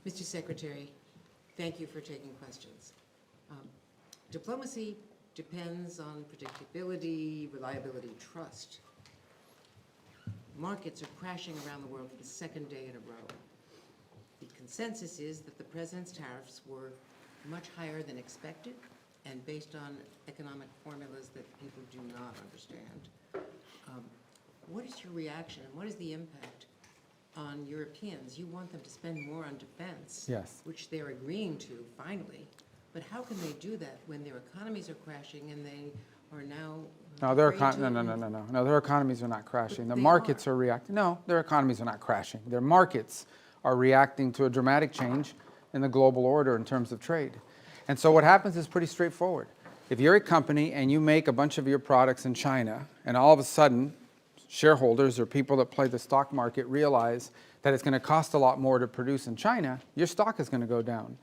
Mr. Secretary, thank you for taking questions. Diplomacy depends on predictability, reliability, trust. Markets are crashing around the world for the second day in a row. The consensus is that the president's tariffs were much higher than expected and based on economic formulas that people do not understand. What is your reaction and what is the impact on Europeans? You want them to spend more on defense, Yes. which they're agreeing to finally. But how can they do that when their economies are crashing and they are now No, their economies are not crashing. The They markets are. are reacting. No, their economies are not crashing. Their markets are reacting to a dramatic change in the global order in terms of trade. And so what happens is pretty straightforward. If you're a company and you make a bunch of your products in China, and all of a sudden shareholders or people that play the stock market realize that it's going to cost a lot more to produce in China, your stock is going to go down.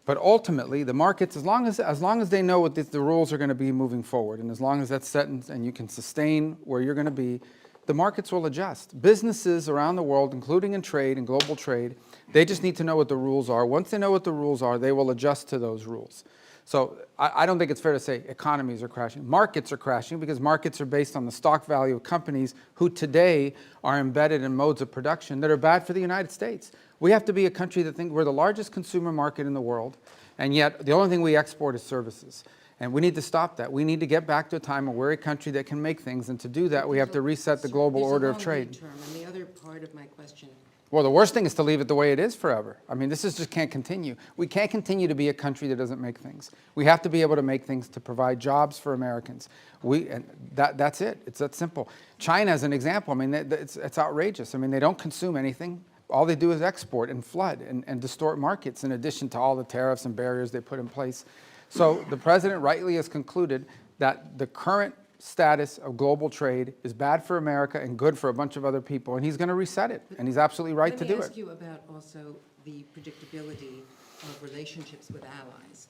But ultimately, the markets, as long as they know what the rules are going to be moving forward, and as long as that's set and you can sustain where you're going to be, the markets will adjust. Businesses around the world, including in trade and global trade, they just need to know what the rules are. Once they know what the rules are, they will adjust to those rules. So I don't think it's fair to say economies are crashing. Markets are crashing because markets are based on the stock value of companies who today are embedded in modes of production that are bad for the United States. We have to be a country that thinks we're the largest consumer market in the world, and yet the only thing we export is services. And we need to stop that. We need to get back to a time where we're a country that can make things, and to do that, we have to reset the global order of trade. There's a long lead term, and the other part of my question. Well, the worst thing is to leave it the way it is forever. I mean, this just can't continue. We can't continue to be a country that doesn't make things. We have to be able to make things to provide jobs for Americans. And that's it. It's that simple. China, as an example, I mean, it's outrageous. I mean, they don't consume anything. All they do is export and flood and distort markets, in addition to all the tariffs and barriers they put in place. So the president rightly has concluded that the current status of global trade is bad for America and good for a bunch of other people, and he's going to reset it, and he's absolutely right to do it. Let me ask you about also the predictability of relationships with allies.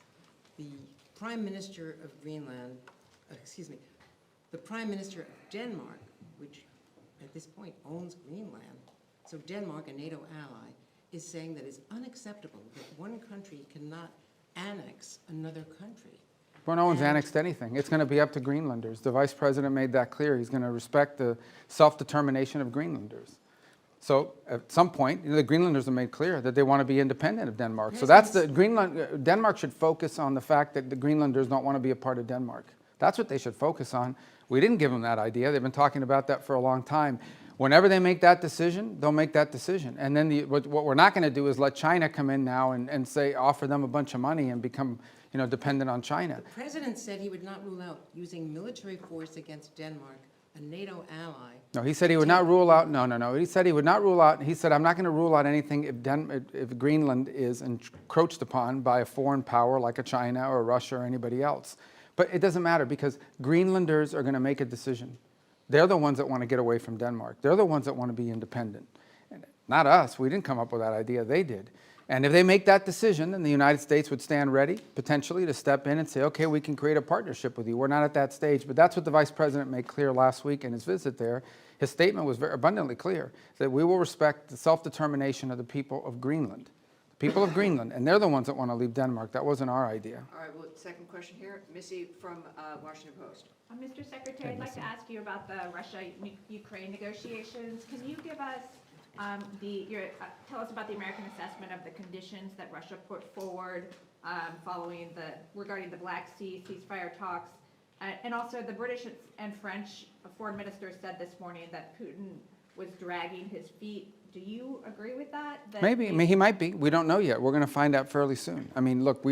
The Prime Minister of Greenland, the Prime Minister of Denmark, which at this point owns Greenland, so Denmark, a NATO ally, is saying that it's unacceptable that one country cannot annex another country. Well, no one's annexed anything. It's going to be up to Greenlanders. The vice president made that clear. He's going to respect the self-determination of Greenlanders. So at some point, the Greenlanders have made clear that they want to be independent of Denmark. So that's Denmark should focus on the fact that the Greenlanders don't want to be a part of Denmark. That's what they should focus on. We didn't give them that idea. They've been talking about that for a long time. Whenever they make that decision, they'll make that decision. And then what we're not going to do is let China come in now and say, offer them a bunch of money and become, dependent on China. The president said he would not rule out using military force against Denmark, a NATO ally. No, he said he would not rule out. No. He said he would not rule out. He said, I'm not going to rule out anything if Greenland is encroached upon by a foreign power like a China or Russia or anybody else. But it doesn't matter because Greenlanders are going to make a decision. They're the ones that want to get away from Denmark. They're the ones that want to be independent. Not us. We didn't come up with that idea. They did. And if they make that decision, then the United States would stand ready, potentially, to step in and say, okay, we can create a partnership with you. We're not at that stage. But that's what the vice president made clear last week in his visit there. His statement was very abundantly clear, that we will respect the self-determination of the people of Greenland. The people of Greenland. And they're the ones that want to leave Denmark. That wasn't our idea. All right, well, second question here. Missy from Washington Post. Mr. Secretary, I'd like to ask you about the Russia-Ukraine negotiations. Can you give us tell us about the American assessment of the conditions that Russia put forward regarding the Black Sea ceasefire talks, and also the British and French foreign ministers said this morning that Putin was dragging his feet. Do you agree with that? Maybe. I mean, he might be. We don't know yet. We're going to find out fairly soon. I mean, look,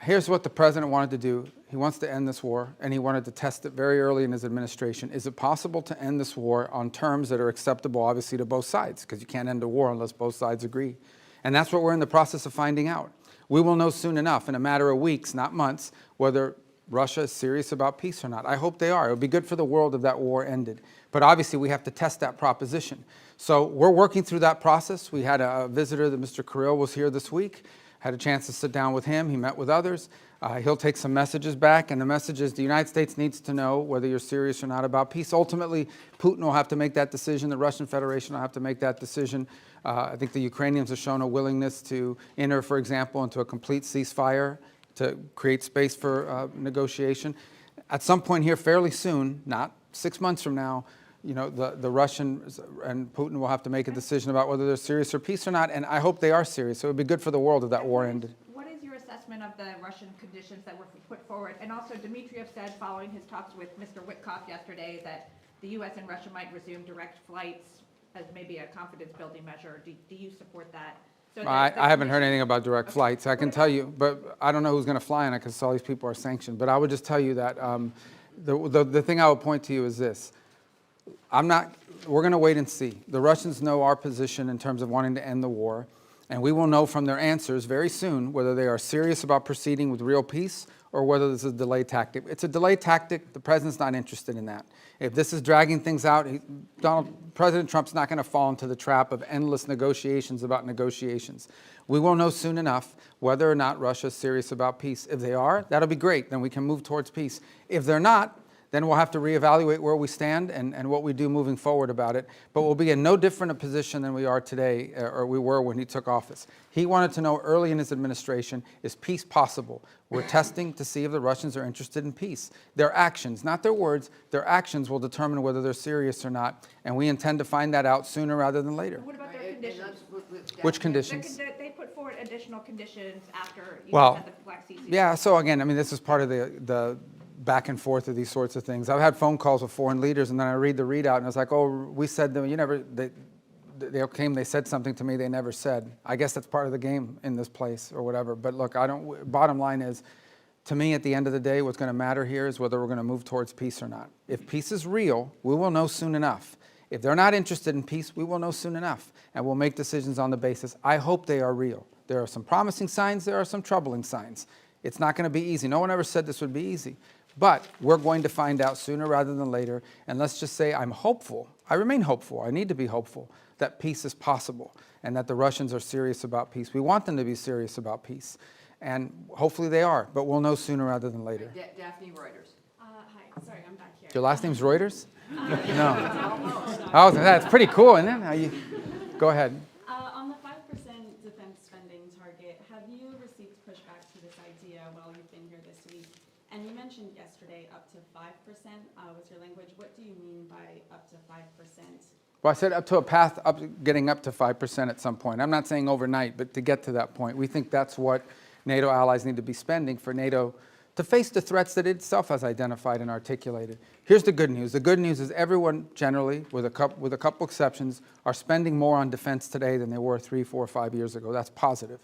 here's what the president wanted to do. He wants to end this war, and he wanted to test it very early in his administration. Is it possible to end this war on terms that are acceptable, obviously, to both sides? Because you can't end a war unless both sides agree. And that's what we're in the process of finding out. We will know soon enough, in a matter of weeks, not months, whether Russia is serious about peace or not. I hope they are. It would be good for the world if that war ended. But obviously, we have to test that proposition. So we're working through that process. We had a visitor, that Mr. Kirill was here this week. had a chance to sit down with him. He met with others. He'll take some messages back, and the message is the United States needs to know whether you're serious or not about peace. Ultimately, Putin will have to make that decision. The Russian Federation will have to make that decision. I think the Ukrainians have shown a willingness to enter, for example, into a complete ceasefire to create space for negotiation. At some point here, fairly soon, not 6 months from now, the Russians and Putin will have to make a decision about whether they're serious for peace or not, and I hope they are serious. So it would be good for the world if that war ended. What is your assessment of the Russian conditions that were put forward? And also, Dmitriev said, following his talks with Mr. Witkoff yesterday, that the U.S. and Russia might resume direct flights as maybe a confidence-building measure. Do you support that? So I haven't heard anything about direct flights. I can tell you, but I don't know who's going to fly on it because all these people are sanctioned. But I would just tell you that the thing I would point to you is this. We're going to wait and see. The Russians know our position in terms of wanting to end the war, and we will know from their answers very soon whether they are serious about proceeding with real peace or whether this is a delay tactic. It's a delay tactic. The president's not interested in that. If this is dragging things out, President Trump's not going to fall into the trap of endless negotiations about negotiations. We will know soon enough whether or not Russia is serious about peace. If they are, that'll be great. Then we can move towards peace. If they're not, then we'll have to reevaluate where we stand and what we do moving forward about it. But we'll be in no different a position than we are today, or we were when he took office. He wanted to know early in his administration, is peace possible? We're testing to see if the Russians are interested in peace. Their actions, not their words, their actions will determine whether they're serious or not. And we intend to find that out sooner rather than later. What about their conditions? Which conditions? They put forward additional conditions after you Well, had the Black Sea. Yeah, so again, I mean, this is part of the back and forth of these sorts of things. I've had phone calls with foreign leaders, and then I read the readout, and it's like, oh, we said them. They came, they said something to me they never said. I guess that's part of the game in this place or whatever. But look, bottom line is, to me, at the end of the day, what's going to matter here is whether we're going to move towards peace or not. If peace is real, we will know soon enough. If they're not interested in peace, we will know soon enough, and we'll make decisions on the basis. I hope they are real. There are some promising signs. There are some troubling signs. It's not going to be easy. No one ever said this would be easy. But we're going to find out sooner rather than later. And let's just say I'm hopeful. I remain hopeful. I need to be hopeful that peace is possible and that the Russians are serious about peace. We want them to be serious about peace. And hopefully they are. But we'll know sooner rather than later. Daphne Reuters. Hi, sorry, I'm back here. Your last name's Reuters? No. Oh, that's pretty cool, isn't it? Go ahead. On the 5% defense spending target, have you received pushback to this idea while you've been here this week? And you mentioned yesterday up to 5% was your language. What do you mean by up to 5%? Well, I said up to a path up, getting up to 5% at some point. I'm not saying overnight, but to get to that point. We think that's what NATO allies need to be spending for NATO to face the threats that it itself has identified and articulated. Here's the good news. The good news is everyone generally, with a couple exceptions, are spending more on defense today than they were 3, 4, 5 years ago. That's positive.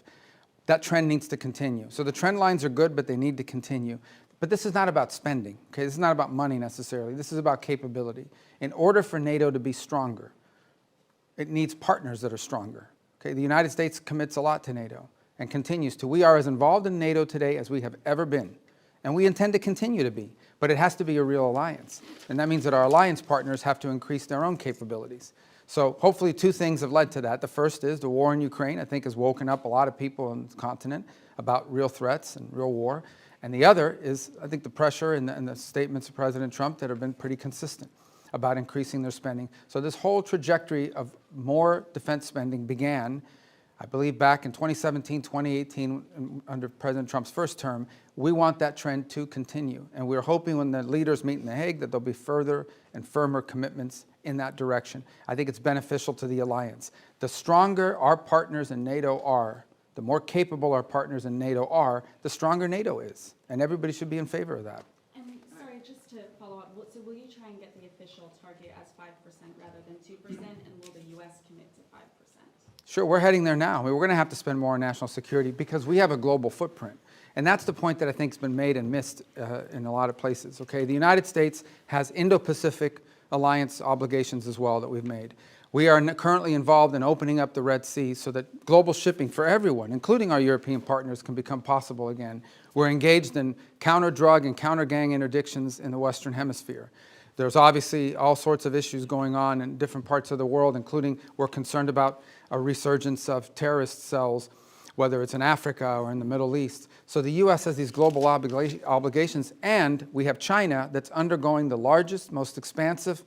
That trend needs to continue. So the trend lines are good, but they need to continue. But this is not about spending, okay? This is not about money necessarily. This is about capability. In order for NATO to be stronger, it needs partners that are stronger, okay? The United States commits a lot to NATO and continues to. We are as involved in NATO today as we have ever been, and we intend to continue to be. But it has to be a real alliance, and that means that our alliance partners have to increase their own capabilities. So hopefully 2 things have led to that. The first is the war in Ukraine, I think, has woken up a lot of people on the continent about real threats and real war. And the other is, I think, the pressure and the statements of President Trump that have been pretty consistent about increasing their spending. So this whole trajectory of more defense spending began, I believe, back in 2017, 2018, under President Trump's first term. We want that trend to continue. And we're hoping when the leaders meet in The Hague that there'll be further and firmer commitments in that direction. I think it's beneficial to the alliance. The stronger our partners in NATO are, the more capable our partners in NATO are, the stronger NATO is. And everybody should be in favor of that. And sorry, just to follow up, so will you try and get the official target as 5% rather than 2%, and will the U.S. commit to 5%? Sure, we're heading there now. I mean, we're going to have to spend more on national security because we have a global footprint. And that's the point that I think has been made and missed in a lot of places. Okay, the United States has Indo-Pacific alliance obligations as well that we've made. We are currently involved in opening up the Red Sea so that global shipping for everyone, including our European partners, can become possible again. We're engaged in counter-drug and counter-gang interdictions in the Western Hemisphere. There's obviously all sorts of issues going on in different parts of the world, including we're concerned about a resurgence of terrorist cells. whether it's in Africa or in the Middle East. So the U.S. has these global obligations, and we have China that's undergoing the largest, most expansive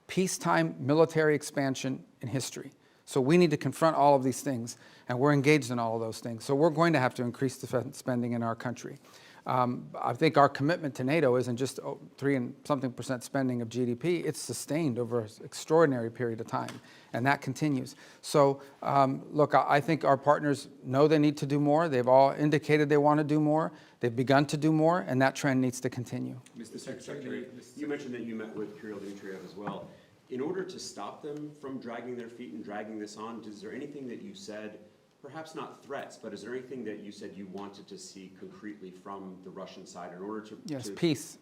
peacetime military expansion in history. So we need to confront all of these things, and we're engaged in all of those things. So we're going to have to increase defense spending in our country. I think our commitment to NATO isn't just 3% spending of GDP. It's sustained over an extraordinary period of time, and that continues. So look, I think our partners know they need to do more. They've all indicated they want to do more. They've begun to do more, and that trend needs to continue. Mr. Secretary, you mentioned that you met with Kirill Dmitriev as well. In order to stop them from dragging their feet and dragging this on, is there anything that you said, perhaps not threats, but is there anything that you said you wanted to see concretely from the Russian side in order to... Yes, peace.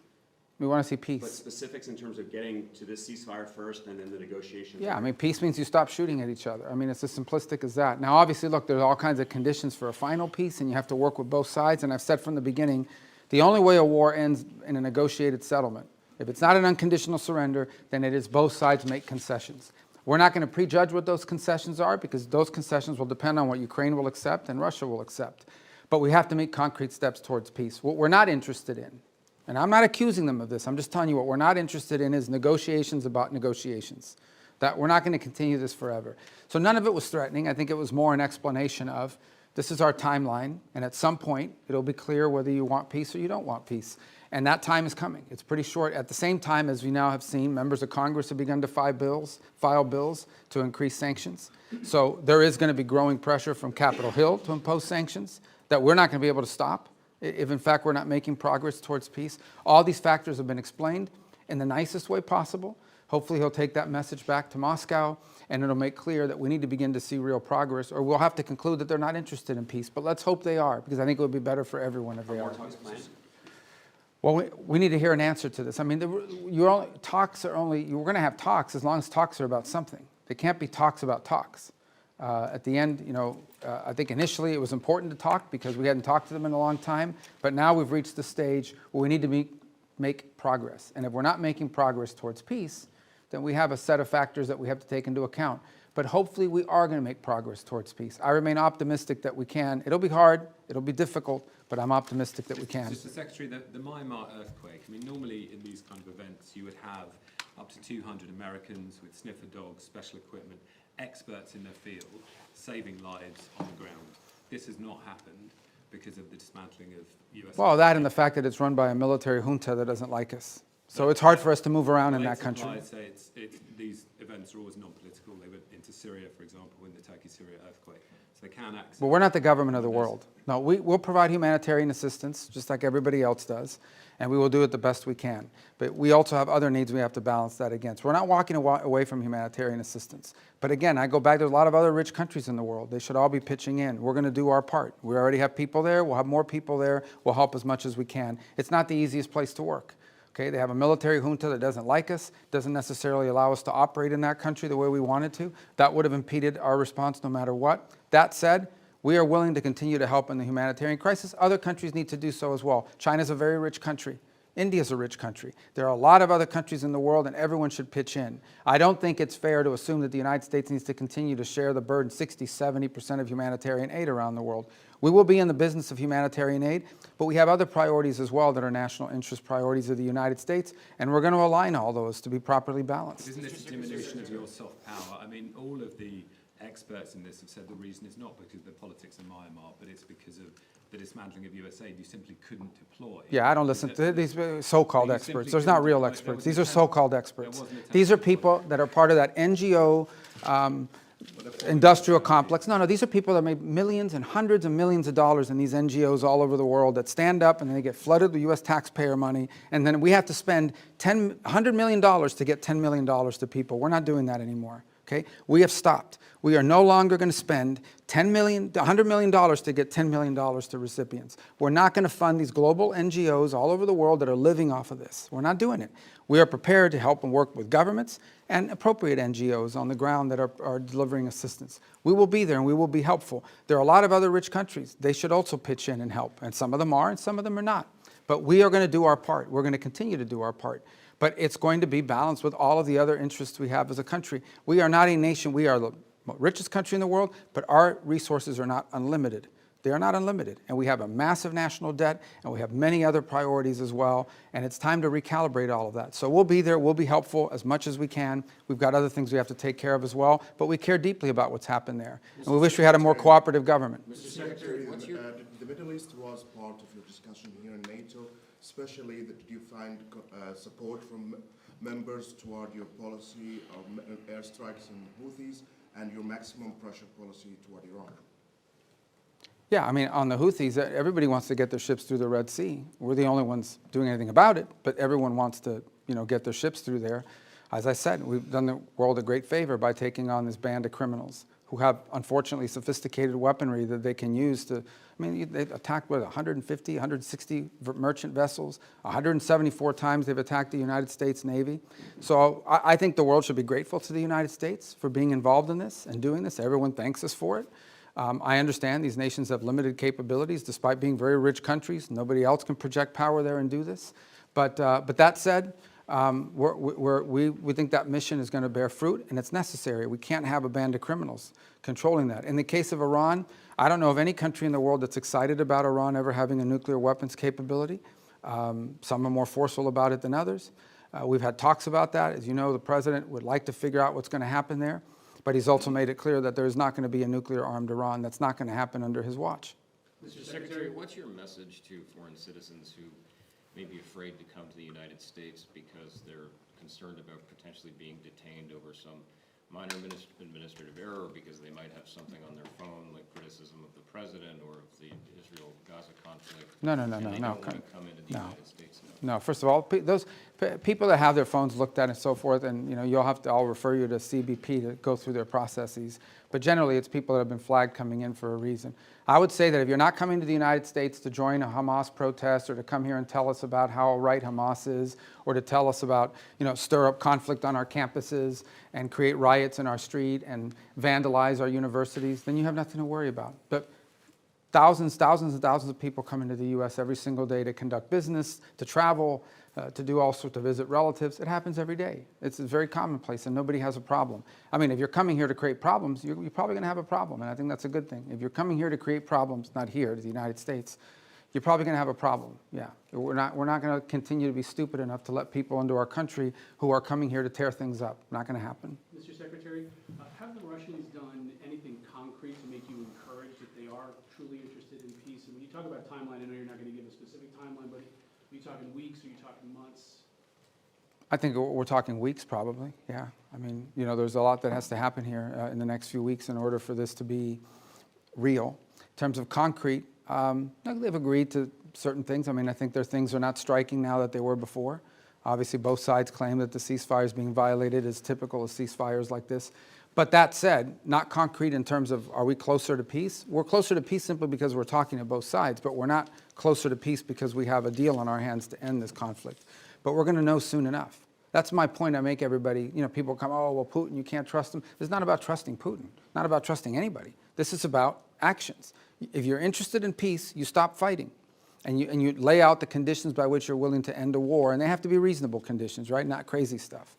We want to see peace. But specifics in terms of getting to this ceasefire first and then the negotiations? Yeah, I mean, peace means you stop shooting at each other. I mean, it's as simplistic as that. Now, obviously, look, there's all kinds of conditions for a final peace, and you have to work with both sides. And I've said from the beginning, the only way a war ends in a negotiated settlement. If it's not an unconditional surrender, then it is both sides make concessions. We're not going to prejudge what those concessions are, because those concessions will depend on what Ukraine will accept and Russia will accept. But we have to make concrete steps towards peace. What we're not interested in, and I'm not accusing them of this, I'm just telling you what we're not interested in is negotiations about negotiations. That we're not going to continue this forever. So none of it was threatening. I think it was more an explanation of, this is our timeline, and at some point it'll be clear whether you want peace or you don't want peace. And that time is coming. It's pretty short. At the same time, as we now have seen, members of Congress have begun to file bills to increase sanctions. So there is going to be growing pressure from Capitol Hill to impose sanctions that we're not going to be able to stop if, in fact, we're not making progress towards peace. All these factors have been explained in the nicest way possible. Hopefully he'll take that message back to Moscow, and it'll make clear that we need to begin to see real progress, or we'll have to conclude that they're not interested in peace. But let's hope they are, because I think it would be better for everyone if they are. Well, we need to hear an answer to this. I mean, we're going to have talks as long as talks are about something. They can't be talks about talks. At the end, I think initially it was important to talk because we hadn't talked to them in a long time, but now we've reached the stage where we need to make progress. And if we're not making progress towards peace, then we have a set of factors that we have to take into account. But hopefully we are going to make progress towards peace. I remain optimistic that we can. It'll be hard, it'll be difficult, but I'm optimistic that we can. Mr. Secretary, the Myanmar earthquake, I mean, normally in these kind of events you would have up to 200 Americans with sniffer dogs, special equipment, experts in their field, saving lives on the ground. This has not happened because of the dismantling of US... Well, that and the fact that it's run by a military junta that doesn't like us. So it's hard for us to move around in that country. I'd say these events are always non-political. They went into Syria, for example, in the Turkey-Syria earthquake. So they can act... But we're not the government of the world. No, we'll provide humanitarian assistance, just like everybody else does, and we will do it the best we can. But we also have other needs we have to balance that against. We're not walking away from humanitarian assistance. But again, I go back, there's a lot of other rich countries in the world. They should all be pitching in. We're going to do our part. We already have people there. We'll have more people there. We'll help as much as we can. It's not the easiest place to work. Okay, they have a military junta that doesn't like us, doesn't necessarily allow us to operate in that country the way we wanted to. That would have impeded our response no matter what. That said, we are willing to continue to help in the humanitarian crisis. Other countries need to do so as well. China's a very rich country. India's a rich country. There are a lot of other countries in the world, and everyone should pitch in. I don't think it's fair to assume that the United States needs to continue to share the burden, 60–70% of humanitarian aid around the world. We will be in the business of humanitarian aid, but we have other priorities as well that are national interest priorities of the United States, and we're going to align all those to be properly balanced. Isn't this a diminution of your soft power? I mean, all of the experts in this have said the reason is not because of the politics in Myanmar, but it's because of the dismantling of US aid. You simply couldn't deploy. Yeah, I don't listen to these so-called experts. There's not real experts. These are so-called experts. These are people that are part of that NGO industrial complex. No, these are people that make millions and hundreds of millions of dollars in these NGOs all over the world that stand up and they get flooded with U.S. taxpayer money, and then we have to spend $100 million to get $10 million to people. We're not doing that anymore. Okay? We have stopped. We are no longer going to spend $100 million to get $10 million to recipients. We're not going to fund these global NGOs all over the world that are living off of this. We're not doing it. We are prepared to help and work with governments and appropriate NGOs on the ground that are delivering assistance. We will be there and we will be helpful. There are a lot of other rich countries. They should also pitch in and help. And some of them are and some of them are not. But we are going to do our part. We're going to continue to do our part. But it's going to be balanced with all of the other interests we have as a country. We are not a nation. We are the richest country in the world, but our resources are not unlimited. They are not unlimited. And we have a massive national debt, and we have many other priorities as well, and it's time to recalibrate all of that. So we'll be there, we'll be helpful as much as we can. We've got other things we have to take care of as well, but we care deeply about what's happened there. And we wish we had a more cooperative government. Mr. Secretary, the Middle East was part of your discussion here in NATO, especially that you find support from members toward your policy of airstrikes and Houthis and your maximum pressure policy toward Iran. Yeah, I mean, on the Houthis, everybody wants to get their ships through the Red Sea. We're the only ones doing anything about it, but everyone wants to, get their ships through there. As I said, we've done the world a great favor by taking on this band of criminals who have, unfortunately, sophisticated weaponry that they can use to, they've attacked, 150, 160 merchant vessels, 174 times they've attacked the United States Navy. So I think the world should be grateful to the United States for being involved in this and doing this. Everyone thanks us for it. I understand these nations have limited capabilities despite being very rich countries. Nobody else can project power there and do this. But that said, we think that mission is going to bear fruit, and it's necessary. We can't have a band of criminals controlling that. In the case of Iran, I don't know of any country in the world that's excited about Iran ever having a nuclear weapons capability. Some are more forceful about it than others. We've had talks about that. As you know, the president would like to figure out what's going to happen there, but he's also made it clear that there is not going to be a nuclear-armed Iran. That's not going to happen under his watch. Mr. Secretary, what's your message to foreign citizens who may be afraid to come to the United States because they're concerned about potentially being detained over some minor administrative error, because they might have something on their phone like criticism of the president or of the Israel-Gaza conflict? No. And they don't want to come into the United States now? No, first of all, those people that have their phones looked at and so forth, and I'll refer you to CBP to go through their processes. But generally, it's people that have been flagged coming in for a reason. I would say that if you're not coming to the United States to join a Hamas protest or to come here and tell us about how right Hamas is, or to tell us about, stir up conflict on our campuses and create riots in our street and vandalize our universities, then you have nothing to worry about. But thousands and thousands of people come into the U.S. every single day to conduct business, to travel, to do all sorts of visit relatives. It happens every day. It's very commonplace, and nobody has a problem. If you're coming here to create problems, you're probably going to have a problem, and I think that's a good thing. If you're coming here to create problems, not here to the United States, you're probably going to have a problem. Yeah, we're not going to continue to be stupid enough to let people into our country who are coming here to tear things up. Not going to happen. Mr. Secretary, have the Russians done anything concrete to make you encouraged that they are truly interested in peace? And when you talk about timeline, I know you're not going to give a specific timeline, but are you talking weeks, or are you talking months? I think we're talking weeks, probably, yeah. There's a lot that has to happen here in the next few weeks in order for this to be real. In terms of concrete, they've agreed to certain things. I think their things are not striking now that they were before. Obviously, both sides claim that the ceasefire is being violated, as typical of ceasefires like this. But that said, not concrete in terms of, are we closer to peace? We're closer to peace simply because we're talking to both sides, but we're not closer to peace because we have a deal on our hands to end this conflict. But we're going to know soon enough. That's my point I make everybody. People come, oh, well, Putin, you can't trust him. It's not about trusting Putin, not about trusting anybody. This is about actions. If you're interested in peace, you stop fighting. And you lay out the conditions by which you're willing to end a war. And they have to be reasonable conditions, right? Not crazy stuff.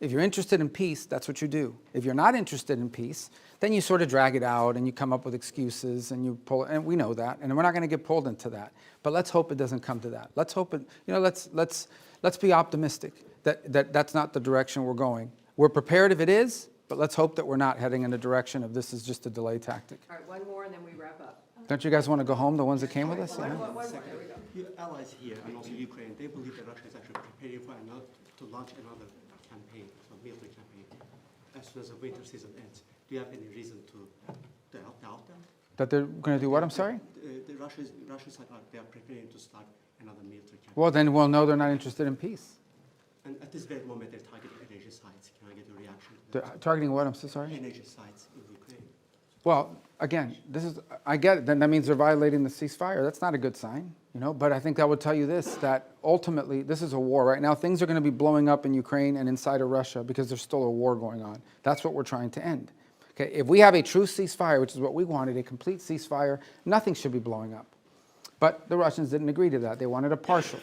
If you're interested in peace, that's what you do. If you're not interested in peace, then you sort of drag it out and you come up with excuses and you pull, and we know that, and we're not going to get pulled into that. But let's hope it doesn't come to that. Let's hope it, let's be optimistic that that's not the direction we're going. We're prepared if it is, but let's hope that we're not heading in a direction of this is just a delay tactic. All right, one more and then we wrap up. Don't you guys want to go home, the ones that came with us? One Yeah. more, there we go. Your allies here and also Ukraine, they believe that Russia is actually preparing to launch another campaign, so military campaign, as soon as the winter season ends. Do you have any reason to help out them? That they're going to do what, I'm sorry? The Russians they are preparing to start another military campaign. Well, then we'll know they're not interested in peace. And at this very moment, they're targeting energy sites. Can I get a reaction? They're targeting what? I'm so sorry? Energy sites in Ukraine. Well, again, I get it. Then that means they're violating the ceasefire. That's not a good sign, But I think that would tell you this, that ultimately this is a war. Right now, things are going to be blowing up in Ukraine and inside of Russia because there's still a war going on. That's what we're trying to end. Okay, if we have a true ceasefire, which is what we wanted, a complete ceasefire, nothing should be blowing up. But the Russians didn't agree to that. They wanted a partial.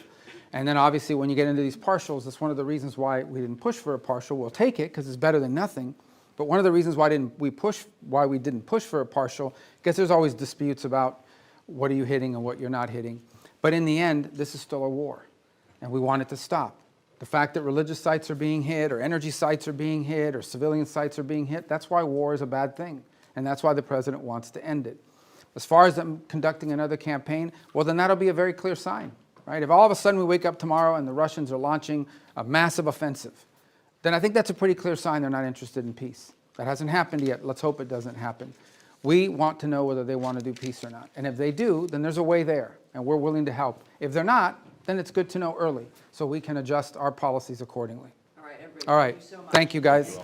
And then obviously when you get into these partials, that's one of the reasons why we didn't push for a partial. We'll take it because it's better than nothing. But one of the reasons why we didn't push for a partial, because there's always disputes about, what are you hitting and what you're not hitting. But in the end, this is still a war, and we want it to stop. The fact that religious sites are being hit, or energy sites are being hit, or civilian sites are being hit, that's why war is a bad thing, and that's why the president wants to end it. As far as them conducting another campaign, well, then that'll be a very clear sign, right? If all of a sudden we wake up tomorrow and the Russians are launching a massive offensive, then I think that's a pretty clear sign they're not interested in peace. That hasn't happened yet. Let's hope it doesn't happen. We want to know whether they want to do peace or not. And if they do, then there's a way there, and we're willing to help. If they're not, then it's good to know early so we can adjust our policies accordingly. All right, everybody, All right. thank you so much. Thank you, guys.